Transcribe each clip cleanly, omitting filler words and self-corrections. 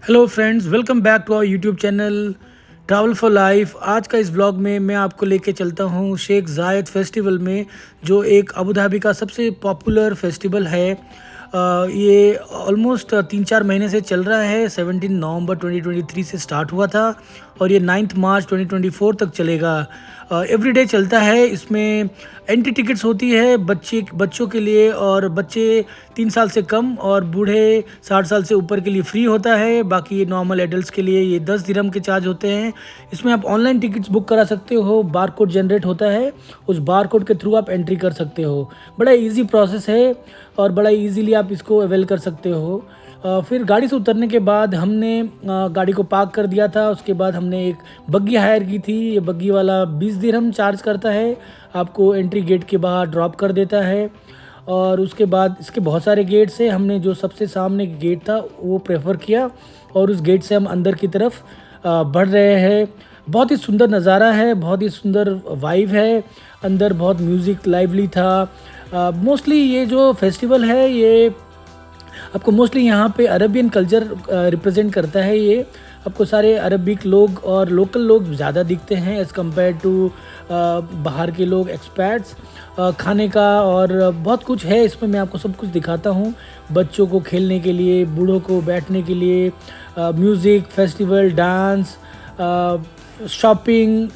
Hello friends, welcome back to our YouTube channel travel for life. आज का इस vlog में मैं आपको लेके चलता हूँ शेख जायद फेस्टिवल में, जो एक अबू धाबी का सबसे पॉपुलर फेस्टिवल है। ये ऑलमोस्ट 3-4 महीने से चल रहा है। 17 नवंबर 2023 से स्टार्ट हुआ था और ये 9 मार्च 2024 तक चलेगा। एवरीडे चलता है। इसमें एंट्री टिकट्स होती है बच्चों के लिए, और बच्चे 3 साल से कम और बूढ़े 60 साल से ऊपर के लिए फ्री होता है। बाकी नॉर्मल एडल्ट्स के लिए ये 10 दिरहम के चार्ज होते हैं। इसमें आप ऑनलाइन टिकट्स बुक करा सकते हो, बार कोड जनरेट होता है, उस बार कोड के थ्रू आप एंट्री कर सकते हो। बड़ा इजी प्रोसेस है और बड़ा इजीली आप इसको अवेल कर सकते हो। फिर गाड़ी से उतरने के बाद हमने गाड़ी को पार्क कर दिया था। उसके बाद हमने एक बग्गी हायर की थी। ये बग्गी वाला 20 दिरहम चार्ज करता है, आपको एंट्री गेट के बाहर ड्रॉप कर देता है। और उसके बाद इसके बहुत सारे गेट्स हैं। हमने जो सबसे सामने गेट था वो प्रेफर किया और उस गेट से हम अंदर की तरफ बढ़ रहे हैं। बहुत ही सुंदर नज़ारा है, बहुत ही सुंदर वाइब है। अंदर बहुत म्यूज़िक लाइवली था। मोस्टली ये जो फेस्टिवल है ये आपको मोस्टली यहाँ पे अरबियन कल्चर रिप्रेजेंट करता है। ये आपको सारे अरबिक लोग और लोकल लोग ज़्यादा दिखते हैं एज़ कम्पेयर टू बाहर के लोग, एक्सपैट्स। खाने का और बहुत कुछ है इसमें, मैं आपको सब कुछ दिखाता हूँ। बच्चों को खेलने के लिए, बूढ़ों को बैठने के लिए, म्यूज़िक, फेस्टिवल, डांस, शॉपिंग,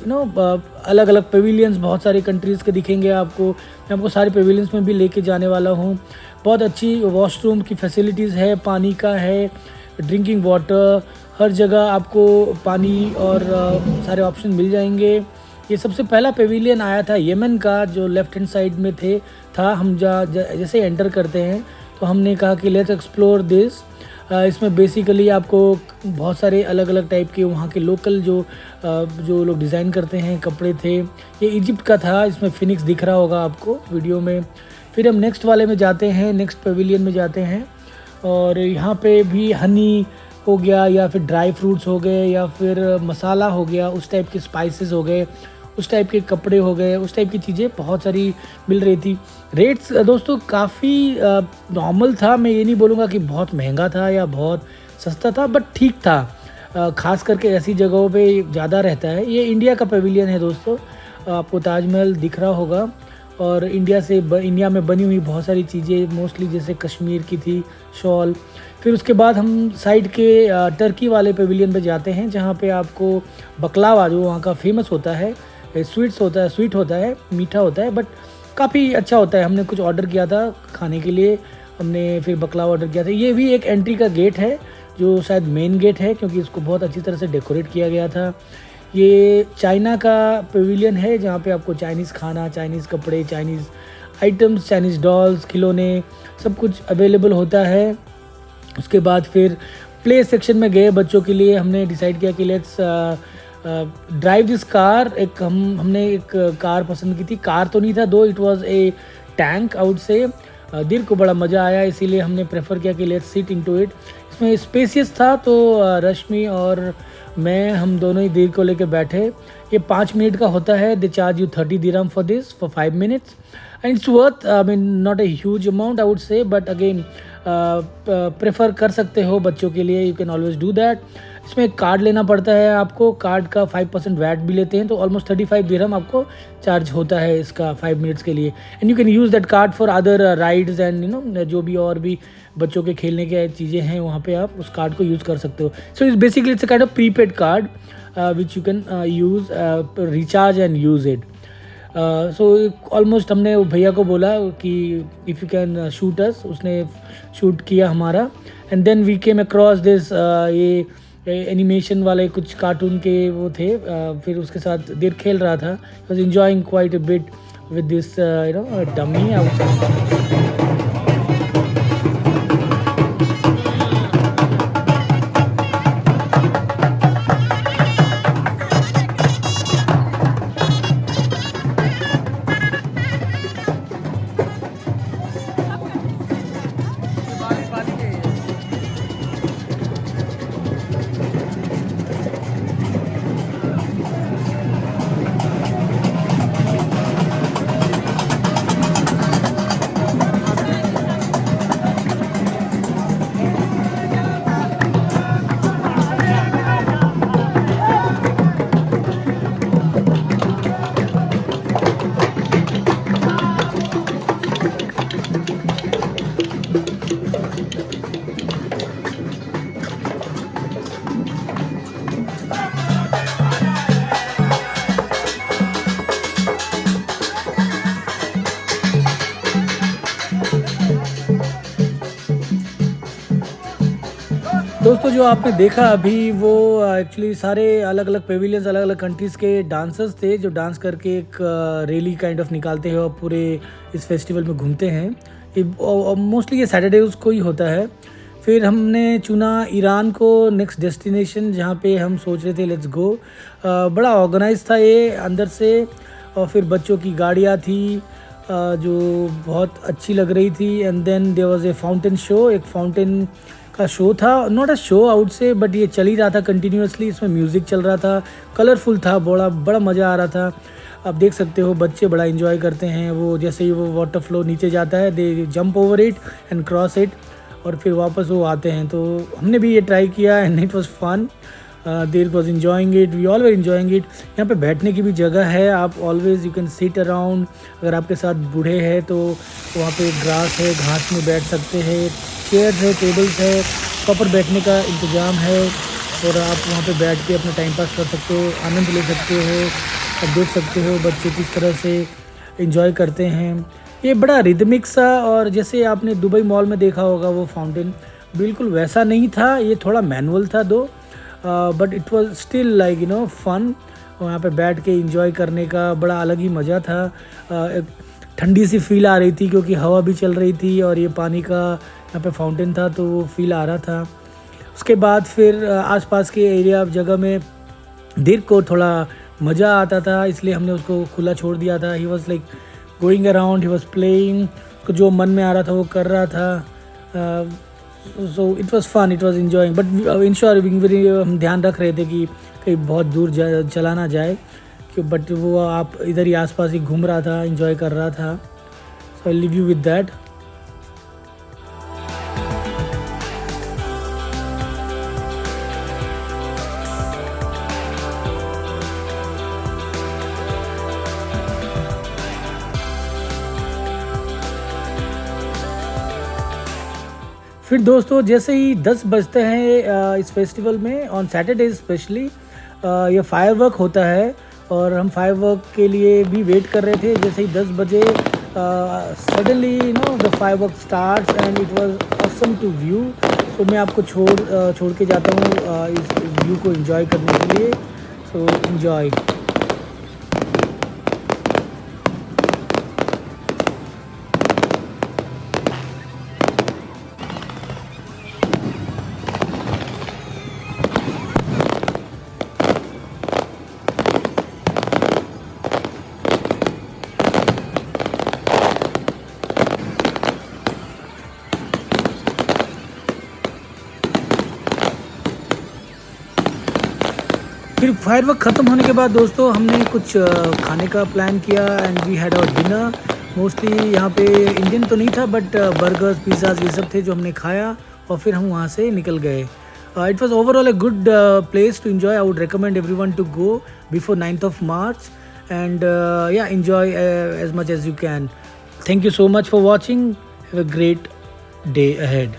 अलग अलग पेविलियंस बहुत सारे कंट्रीज़ के दिखेंगे आपको। मैं आपको सारे पेविलियंस में भी लेके जाने वाला हूँ। बहुत अच्छी वॉशरूम की फैसिलिटीज़ है, पानी का है, ड्रिंकिंग वाटर, हर जगह आपको पानी और सारे ऑप्शन मिल जाएंगे। ये सबसे पहला पेविलियन आया था यमन का, जो लेफ़्ट हैंड साइड में था। हम जैसे एंटर करते हैं तो हमने कहा कि लेट्स एक्सप्लोर दिस। इसमें बेसिकली आपको बहुत सारे अलग अलग टाइप के वहाँ के लोकल जो लोग डिज़ाइन करते हैं कपड़े थे। ये इजिप्ट का था, इसमें फिनिक्स दिख रहा होगा आपको वीडियो में। फिर हम नेक्स्ट वाले में जाते हैं, नेक्स्ट पेविलियन में जाते हैं, और यहाँ पे भी हनी हो गया या फिर ड्राई फ्रूट्स हो गए या फिर मसाला हो गया, उस टाइप के स्पाइसेस हो गए, उस टाइप के कपड़े हो गए, उस टाइप की चीज़ें बहुत सारी मिल रही थी। रेट्स दोस्तों काफ़ी नॉर्मल था। मैं ये नहीं बोलूँगा कि बहुत महंगा था या बहुत सस्ता था, बट ठीक था। ख़ास करके ऐसी जगहों पे ज़्यादा रहता है। ये इंडिया का पेविलियन है दोस्तों। आपको ताजमहल दिख रहा होगा, और इंडिया में बनी हुई बहुत सारी चीज़ें, मोस्टली जैसे कश्मीर की थी शॉल। फिर उसके बाद हम साइड के टर्की वाले पेविलियन पे जाते हैं, जहाँ पे आपको बकलावा, जो वहाँ का फेमस होता है, स्वीट होता है, मीठा होता है, बट काफ़ी अच्छा होता है। हमने कुछ ऑर्डर किया था खाने के लिए, हमने फिर बकलावा ऑर्डर किया था। ये भी एक एंट्री का गेट है, जो शायद मेन गेट है, क्योंकि इसको बहुत अच्छी तरह से डेकोरेट किया गया था। ये चाइना का पेविलियन है, जहाँ पे आपको चाइनीज़ खाना, चाइनीज़ कपड़े, चाइनीज़ आइटम्स, चाइनीज़ डॉल्स, खिलौने, सब कुछ अवेलेबल होता है। उसके बाद फिर प्ले सेक्शन में गए बच्चों के लिए। हमने डिसाइड किया कि लेट्स ड्राइव दिस कार। हमने एक कार पसंद की थी। कार तो नहीं था दो, it was a tank out से। दिल को बड़ा मज़ा आया, इसीलिए हमने प्रेफर किया कि लेट्स सिट इनटू इट। इसमें स्पेसियस था, तो रश्मि और मैं, हम दोनों ही दिल को लेके बैठे। ये 5 मिनट का होता है। They charge you 30 dirham for this for 5 minutes, and it's worth, I mean not a huge amount I would say, but again prefer कर सकते हो बच्चों के लिए, you can always do that. इसमें एक कार्ड लेना पड़ता है आपको, कार्ड का 5% वैट भी लेते हैं, तो ऑलमोस्ट 35 दिरहम आपको चार्ज होता है इसका 5 मिनट्स के लिए। And you can use that card for other rides and जो भी और भी बच्चों के खेलने की चीज़ें हैं, वहाँ पे आप उस कार्ड को यूज़ कर सकते हो। So it's basically it's a kind of prepaid card which you can use, recharge and use it. So almost हमने भैया को बोला कि if you can shoot us, उसने शूट किया हमारा। And then we came across this, ये animation वाले कुछ कार्टून के वो थे। फिर उसके साथ देर खेल रहा था। I was enjoying quite a bit with this dummy I would say. दोस्तों जो आपने देखा अभी वो एक्चुअली सारे अलग अलग पेविलियंस अलग अलग कंट्रीज़ के डांसर्स थे जो डांस करके एक रैली काइंड ऑफ निकालते हैं और पूरे इस फेस्टिवल में घूमते हैं। ये मोस्टली ये सैटरडेज को ही होता है। फिर हमने चुना ईरान को नेक्स्ट डेस्टिनेशन जहाँ पे हम सोच रहे थे लेट्स गो। बड़ा ऑर्गेनाइज था ये अंदर से, और फिर बच्चों की गाड़ियाँ थी जो बहुत अच्छी लग रही थी। And then there was a fountain show, एक फाउंटेन का शो था, नॉट अ शो आउट से बट ये चल ही रहा था कंटिन्यूसली। इसमें म्यूज़िक चल रहा था, कलरफुल था, बड़ा बड़ा मज़ा आ रहा था। आप देख सकते हो बच्चे बड़ा इन्जॉय करते हैं। वो जैसे ही वो वाटर फ्लो नीचे जाता है they jump over it and cross it, और फिर वापस वो आते हैं। तो हमने भी ये ट्राई किया and it was fun. There was enjoying it, we all were enjoying it. यहाँ पे बैठने की भी जगह है, आप always you can sit around. अगर आपके साथ बूढ़े हैं तो वहाँ पे ग्रास है, घास में बैठ सकते हैं, चेयर्स है, टेबल्स है, प्रॉपर बैठने का इंतज़ाम है, और आप वहाँ पे बैठ के अपना टाइम पास कर सकते हो, आनंद ले सकते हो। आप देख सकते हो बच्चे किस तरह से इन्जॉय करते हैं। ये बड़ा रिदमिक सा, और जैसे आपने दुबई मॉल में देखा होगा वो फाउंटेन, बिल्कुल वैसा नहीं था। ये थोड़ा मैनुअल था though, but it was still like fun. वहाँ पे बैठ के एंजॉय करने का बड़ा अलग ही मज़ा था। एक ठंडी सी फील आ रही थी क्योंकि हवा भी चल रही थी, और ये पानी का यहाँ पे फाउंटेन था तो वो फील आ रहा था। उसके बाद फिर आसपास के एरिया जगह में देर को थोड़ा मज़ा आता था, इसलिए हमने उसको खुला छोड़ दिया था। He was like going around, he was playing, जो मन में आ रहा था वो कर रहा था। So it was fun, it was enjoying, but ensure हम ध्यान रख रहे थे कि कहीं बहुत दूर चला ना जाए, बट वो आप इधर ही आसपास ही घूम रहा था, एंजॉय कर रहा था। So I leave you with that. फिर दोस्तों जैसे ही 10 बजते हैं इस फेस्टिवल में ऑन सैटरडे स्पेशली ये फायरवर्क होता है, और हम फायरवर्क के लिए भी वेट कर रहे थे। जैसे ही 10 बजे suddenly the firework starts and it was awesome to view. तो मैं आपको छोड़ के जाता हूँ इस व्यू को एंजॉय करने के लिए। So enjoy. फिर फायरवर्क ख़त्म होने के बाद दोस्तों हमने कुछ खाने का प्लान किया and we had our dinner. Mostly यहाँ पे इंडियन तो नहीं था बट बर्गर्स पिज़्ज़ाज़ ये सब थे जो हमने खाया, और फिर हम वहाँ से निकल गए। It was overall a good place to enjoy. I would recommend everyone to go before 9th of March and enjoy as much as you can. Thank you so much for watching. Have a great day ahead.